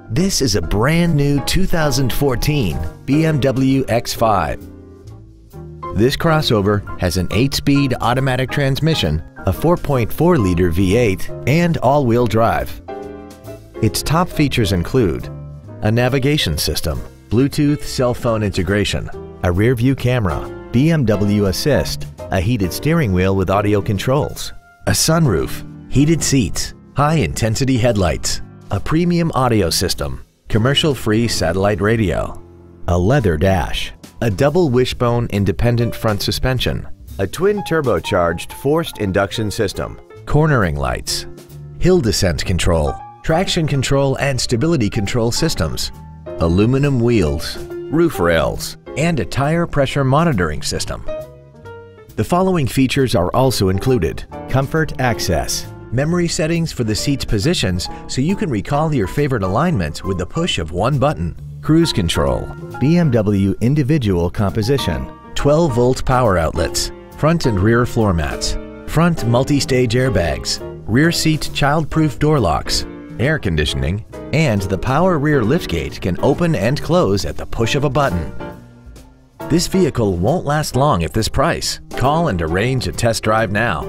This is a brand new 2014 BMW X5. This crossover has an 8-speed automatic transmission, a 4.4-liter V8, and all-wheel drive. Its top features include a navigation system, Bluetooth cell phone integration, a rear-view camera, BMW Assist, a heated steering wheel with audio controls, a sunroof, heated seats, high-intensity headlights, a premium audio system, commercial-free satellite radio, a leather dash, a double wishbone independent front suspension, a twin turbocharged forced induction system, cornering lights, hill descent control, traction control and stability control systems, aluminum wheels, roof rails, and a tire pressure monitoring system. The following features are also included: comfort access, memory settings for the seat's positions so you can recall your favorite alignments with the push of one button, cruise control, BMW individual composition, 12-volt power outlets, front and rear floor mats, front multi-stage airbags, rear seat child-proof door locks, air conditioning, and the power rear liftgate can open and close at the push of a button. This vehicle won't last long at this price. Call and arrange a test drive now.